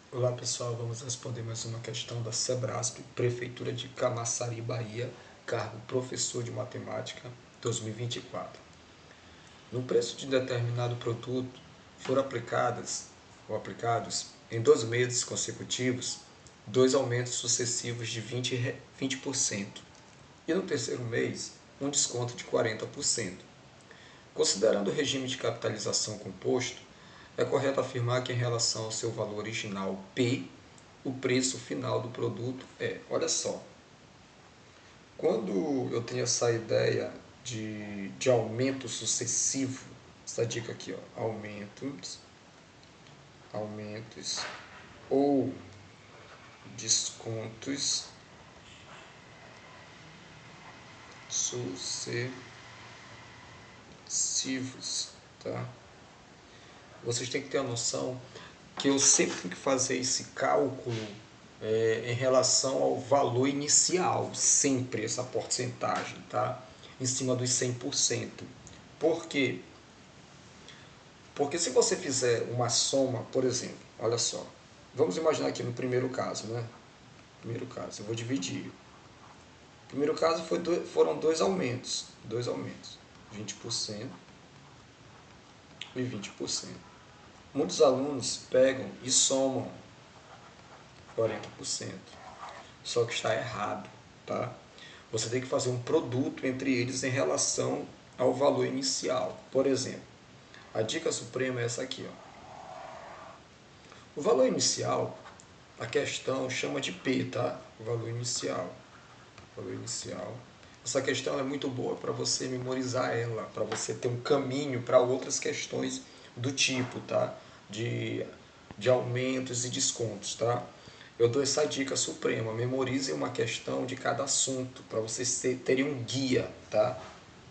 Olá pessoal, vamos responder mais uma questão da Sebrasp, Prefeitura de Camaçari, Bahia, cargo professor de matemática 2024. No preço de determinado produto foram aplicados em 2 meses consecutivos dois aumentos sucessivos de 20% e no terceiro mês um desconto de 40%. Considerando o regime de capitalização composto, é correto afirmar que em relação ao seu valor original P, o preço final do produto é, olha só, quando eu tenho essa ideia de aumento sucessivo, essa dica aqui, ó, aumentos ou descontos sucessivos, tá? Vocês têm que ter a noção que eu sempre tenho que fazer esse cálculo em relação ao valor inicial, sempre essa porcentagem, tá? Em cima dos 100%. Por quê? Porque se você fizer uma soma, por exemplo, olha só, vamos imaginar aqui no primeiro caso, né? Primeiro caso, eu vou dividir. O primeiro caso foram dois aumentos, 20% e 20%. Muitos alunos pegam e somam 40%. Só que está errado, tá? Você tem que fazer um produto entre eles em relação ao valor inicial. Por exemplo, a dica suprema é essa aqui, ó. O valor inicial, a questão chama de P, tá? O valor inicial. Valor inicial. Essa questão é muito boa para você memorizar ela, para você ter um caminho para outras questões do tipo, tá? De aumentos e descontos, tá? Eu dou essa dica suprema, memorizem uma questão de cada assunto, para vocês terem um guia, tá?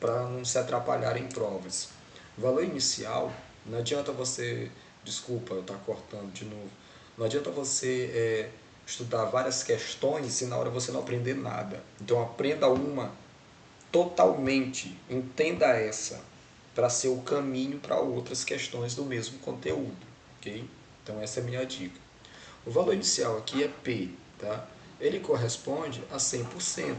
Para não se atrapalhar em provas. O valor inicial, não adianta você, desculpa, eu estou cortando de novo, não adianta você estudar várias questões e na hora você não aprender nada. Então aprenda uma totalmente, entenda essa, para ser o caminho para outras questões do mesmo conteúdo, ok? Então essa é a minha dica. O valor inicial aqui é P, tá? Ele corresponde a 100%.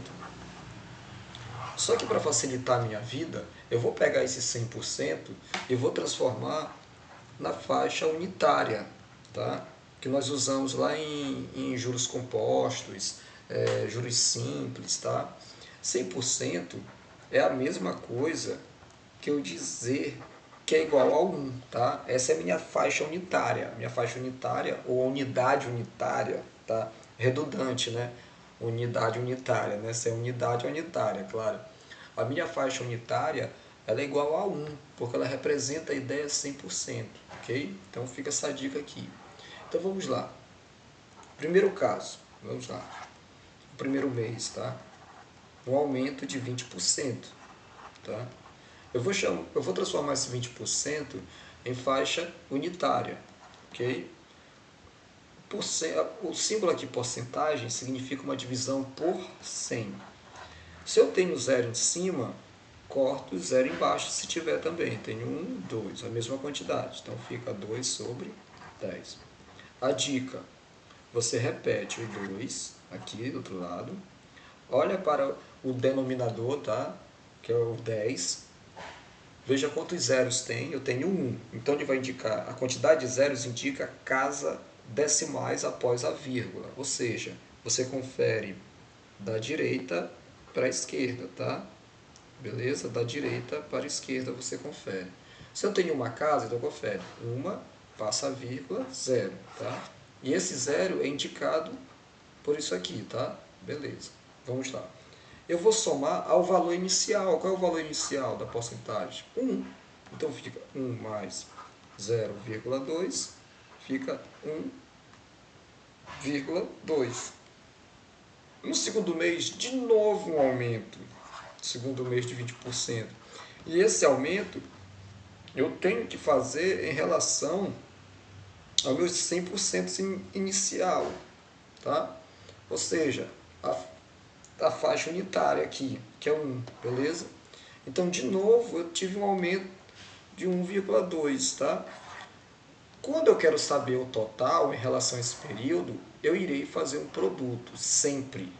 Só que para facilitar a minha vida, eu vou pegar esse 100% e vou transformar na faixa unitária, tá? Que nós usamos lá em juros compostos, juros simples, tá? 100% é a mesma coisa que eu dizer que é igual a 1, tá? Essa é a minha faixa unitária ou unidade unitária, tá? Redundante, né? Unidade unitária, né? Se é unidade é unitária, claro. A minha faixa unitária, ela é igual a 1, porque ela representa a ideia 100%, ok? Então fica essa dica aqui. Então vamos lá. Primeiro caso, vamos lá. O primeiro mês, tá? Um aumento de 20%, tá? Eu vou transformar esse 20% em faixa unitária, ok? O símbolo aqui, porcentagem, significa uma divisão por 100. Se eu tenho zero em cima, corto zero embaixo se tiver também. Tenho 1, 2, a mesma quantidade. Então fica 2 sobre 10. A dica, você repete o 2 aqui do outro lado, olha para o denominador, tá? Que é o 10. Veja quantos zeros tem. Eu tenho 1. Então ele vai indicar, a quantidade de zeros indica casa decimais após a vírgula. Ou seja, você confere da direita para a esquerda, tá? Beleza? Da direita para a esquerda você confere. Se eu tenho uma casa, então confere. 1, passa a vírgula, 0, tá? E esse 0 é indicado por isso aqui, tá? Beleza. Vamos lá. Eu vou somar ao valor inicial. Qual é o valor inicial da porcentagem? 1. Então fica 1 mais 0,2, fica 1,2. No segundo mês, de novo um aumento. Segundo mês de 20%. E esse aumento eu tenho que fazer em relação ao meu 100% inicial, tá? Ou seja, a faixa unitária aqui, que é 1, beleza? Então, de novo, eu tive um aumento de 1,2, tá? Quando eu quero saber o total em relação a esse período, eu irei fazer um produto, sempre.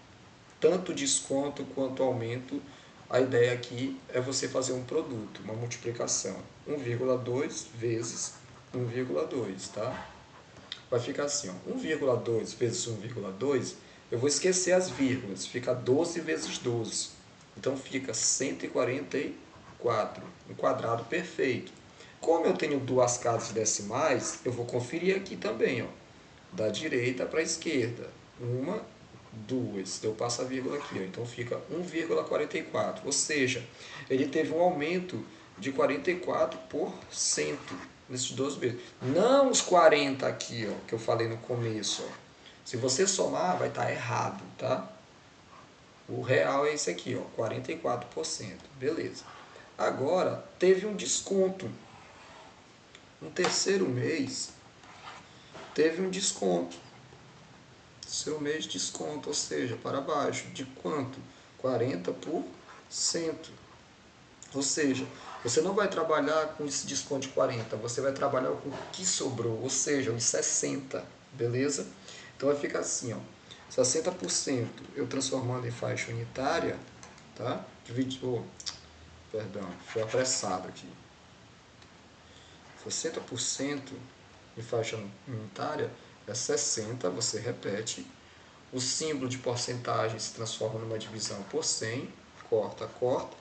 Tanto desconto quanto aumento, a ideia aqui é você fazer um produto, uma multiplicação. 1,2 vezes 1,2, tá? Vai ficar assim, ó, 1,2 vezes 1,2, eu vou esquecer as vírgulas, fica 12 vezes 12. Então fica 144, um quadrado perfeito. Como eu tenho duas casas decimais, eu vou conferir aqui também, ó, da direita para a esquerda. Uma, duas. Eu passo a vírgula aqui, ó, então fica 1,44. Ou seja, ele teve um aumento de 44% nesses dois meses. Não os 40 aqui, ó, que eu falei no começo. Ó. Se você somar, vai estar errado, tá? O real é esse aqui, ó, 44%. Beleza. Agora, teve um desconto. No terceiro mês, teve um desconto. Seu mês de desconto, ou seja, para baixo. De quanto? 40%. Ou seja, você não vai trabalhar com esse desconto de 40, você vai trabalhar com o que sobrou, ou seja, os 60, beleza? Então vai ficar assim, ó, 60% eu transformando em faixa unitária, tá? Perdão, fui apressado aqui. 60% em faixa unitária é 60, você repete. O símbolo de porcentagem se transforma numa divisão por 100, corta, corta.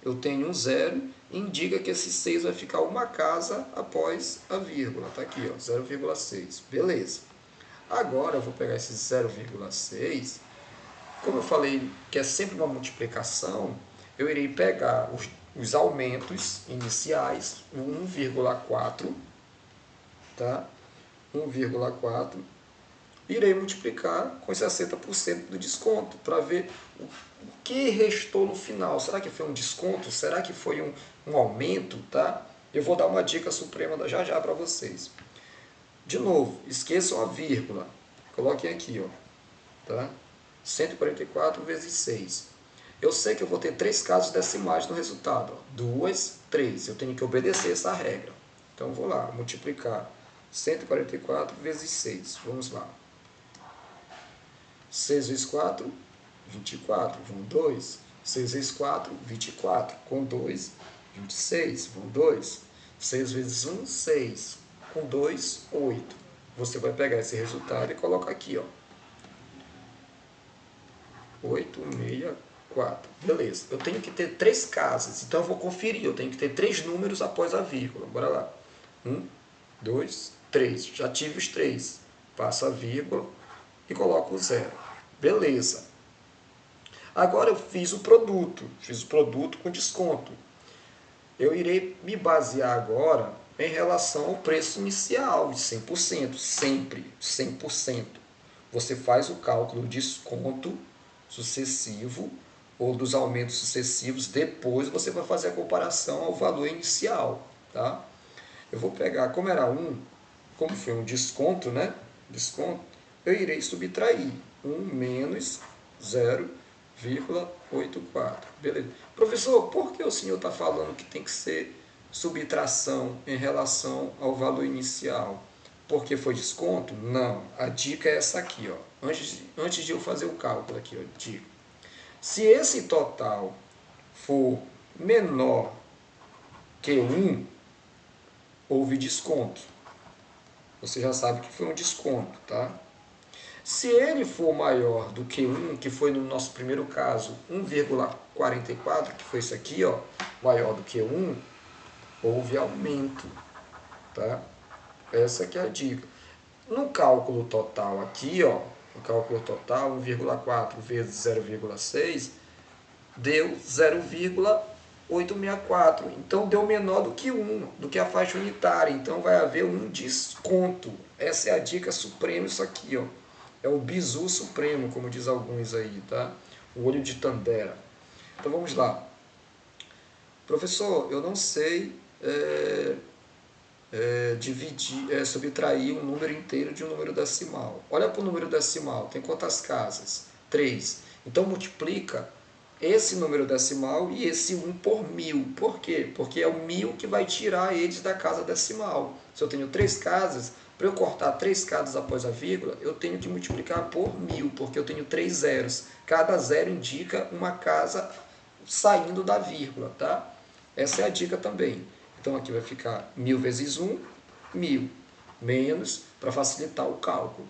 Eu tenho um zero, indica que esse 6 vai ficar uma casa após a vírgula. Está aqui, ó, 0,6. Beleza. Agora eu vou pegar esse 0,6. Como eu falei que é sempre uma multiplicação, eu irei pegar os aumentos iniciais, 1,4, tá? 1,4. Irei multiplicar com 60% do desconto para ver o que restou no final. Será que foi um desconto? Será que foi um aumento? Tá? Eu vou dar uma dica suprema já já para vocês. De novo, esqueçam a vírgula. Coloquem aqui, ó, tá? 144 vezes 6. Eu sei que eu vou ter 3 casas decimais no resultado. 2, 3. Eu tenho que obedecer essa regra. Então, vou lá, multiplicar 144 vezes 6. Vamos lá. 6 vezes 4, 24, vão 2. 6 vezes 4, 24, com 2, 26, vão 2. 6 vezes 1, 6, com 2, 8. Você vai pegar esse resultado e colocar aqui, ó. 864. Beleza. Eu tenho que ter 3 casas, então eu vou conferir. Eu tenho que ter 3 números após a vírgula. Bora lá. 1, 2, 3. Já tive os 3. Passa a vírgula e coloco o 0. Beleza. Agora eu fiz o produto com desconto. Eu irei me basear agora em relação ao preço inicial de 100%, sempre 100%. Você faz o cálculo do desconto sucessivo ou dos aumentos sucessivos, depois você vai fazer a comparação ao valor inicial, tá? Eu vou pegar, como era 1, como foi um desconto, né? Desconto, eu irei subtrair 1 menos 0,84. Beleza. Professor, por que o senhor está falando que tem que ser subtração em relação ao valor inicial? Porque foi desconto? Não. A dica é essa aqui, ó. Antes de eu fazer o cálculo aqui, ó, dica. Se esse total for menor que 1, houve desconto. Você já sabe que foi um desconto, tá? Se ele for maior do que 1, que foi no nosso primeiro caso 1,44, que foi isso aqui, ó, maior do que 1, houve aumento, tá? Essa que é a dica. No cálculo total aqui, ó, no cálculo total, 1,4 vezes 0,6 deu 0,864. Então deu menor do que 1, do que a faixa unitária. Então vai haver um desconto. Essa é a dica suprema, isso aqui, ó. É o bizu supremo, como diz alguns aí, tá? O olho de Tandera. Então vamos lá. Professor, eu não sei subtrair um número inteiro de um número decimal. Olha para o número decimal, tem quantas casas? 3. Então multiplica esse número decimal e esse 1 por 1000. Por quê? Porque é o 1000 que vai tirar eles da casa decimal. Se eu tenho 3 casas, para eu cortar 3 casas após a vírgula, eu tenho que multiplicar por 1000, porque eu tenho 3 zeros. Cada zero indica uma casa saindo da vírgula, tá? Essa é a dica também. Então aqui vai ficar 1000 vezes 1, 1000, menos, para facilitar o cálculo.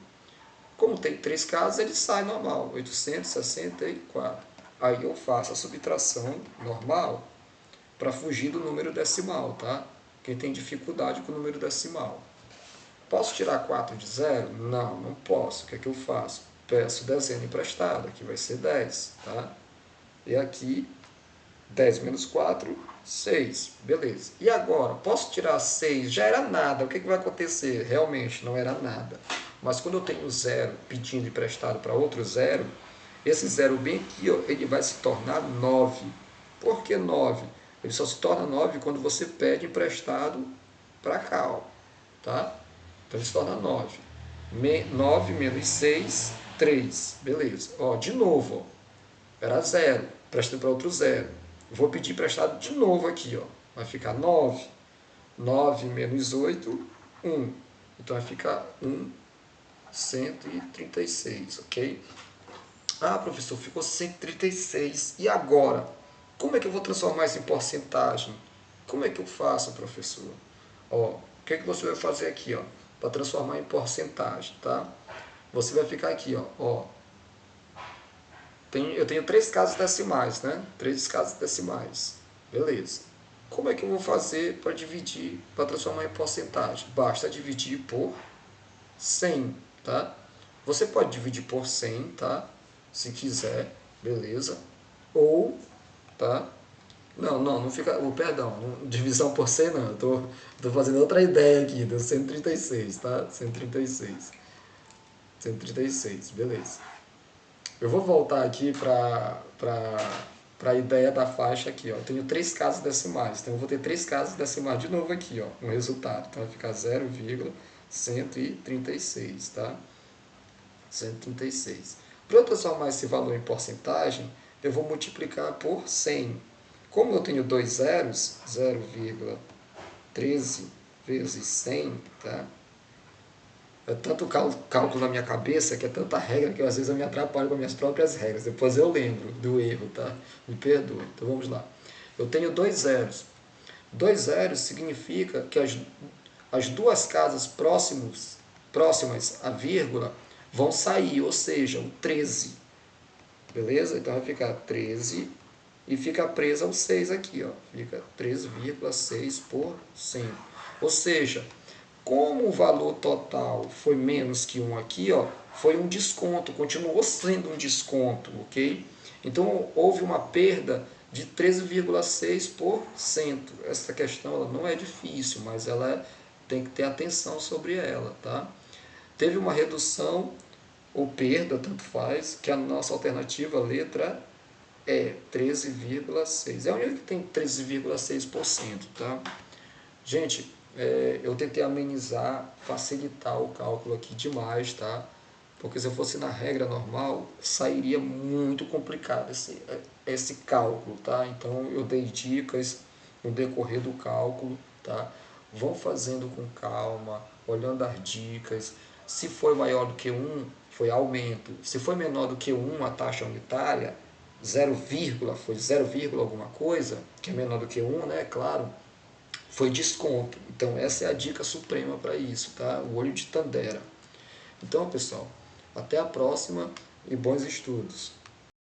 Como tem 3 casas, ele sai normal, 864. Aí eu faço a subtração normal, para fugir do número decimal, tá? Quem tem dificuldade com o número decimal. Posso tirar 4 de 0? Não, não posso. O que é que eu faço? Peço dezena emprestada, aqui vai ser 10, tá? E aqui, 10 menos 4, 6. Beleza. E agora, posso tirar 6? Já era nada. O que é que vai acontecer? Realmente, não era nada. Mas quando eu tenho 0 pedindo emprestado para outro 0, esse 0 bem aqui, ó, ele vai se tornar 9. Por que 9? Ele só se torna 9 quando você pede emprestado para cá, ó, tá? Então ele se torna 9. 9 menos 6, 3. Beleza. Ó, de novo, ó, era 0. Emprestado para outro 0. Vou pedir emprestado de novo aqui, ó. Vai ficar 9. 9 menos 8, 1. Então vai ficar 1, 136, ok? Ah, professor, ficou 136. E agora? Como é que eu vou transformar isso em porcentagem? Como é que eu faço, professor? Ó, o que é que você vai fazer aqui, ó, para transformar em porcentagem, tá? Você vai ficar aqui, ó. Eu tenho 3 casas decimais, né? 3 casas decimais. Beleza. Como é que eu vou fazer para dividir, para transformar em porcentagem? Basta dividir por 100, tá? Você pode dividir por 100, tá? Se quiser, beleza? Ou, tá? Não fica, perdão, divisão por 100 não, eu tô fazendo outra ideia aqui, deu 136, tá? 136, beleza. Eu vou voltar aqui para a ideia da faixa aqui, ó. Eu tenho 3 casas decimais, então eu vou ter 3 casas decimais de novo aqui, ó, um resultado. Então vai ficar 0,136, tá? 136. Para eu transformar esse valor em porcentagem, eu vou multiplicar por 100. Como eu tenho 2 zeros, 0,13 vezes 100, tá? É tanto cálculo na minha cabeça, que é tanta regra, que às vezes eu me atrapalho com as minhas próprias regras. Depois eu lembro do erro, tá? Me perdoe. Então vamos lá. Eu tenho 2 zeros. 2 zeros significa que as duas casas próximas à vírgula vão sair, ou seja, o 13. Beleza? Então vai ficar 13 e fica presa o 6 aqui, ó. Fica 13,6%. Ou seja, como o valor total foi menos que 1 aqui, ó, foi um desconto, continuou sendo um desconto, ok? Então houve uma perda de 13,6%. Essa questão ela não é difícil, mas ela tem que ter atenção sobre ela, tá? Teve uma redução ou perda, tanto faz, que a nossa alternativa, a letra é 13,6%. É a única que tem 13,6%, tá? Gente, eu tentei amenizar, facilitar o cálculo aqui demais, tá? Porque se eu fosse na regra normal, sairia muito complicado esse cálculo, tá? Então eu dei dicas no decorrer do cálculo, tá? Vão fazendo com calma, olhando as dicas. Se foi maior do que 1, foi aumento. Se foi menor do que 1, a taxa unitária, 0, foi 0, alguma coisa, que é menor do que 1, né? Claro, foi desconto. Então essa é a dica suprema para isso, tá? O olho de Tandera. Então, pessoal, até a próxima e bons estudos.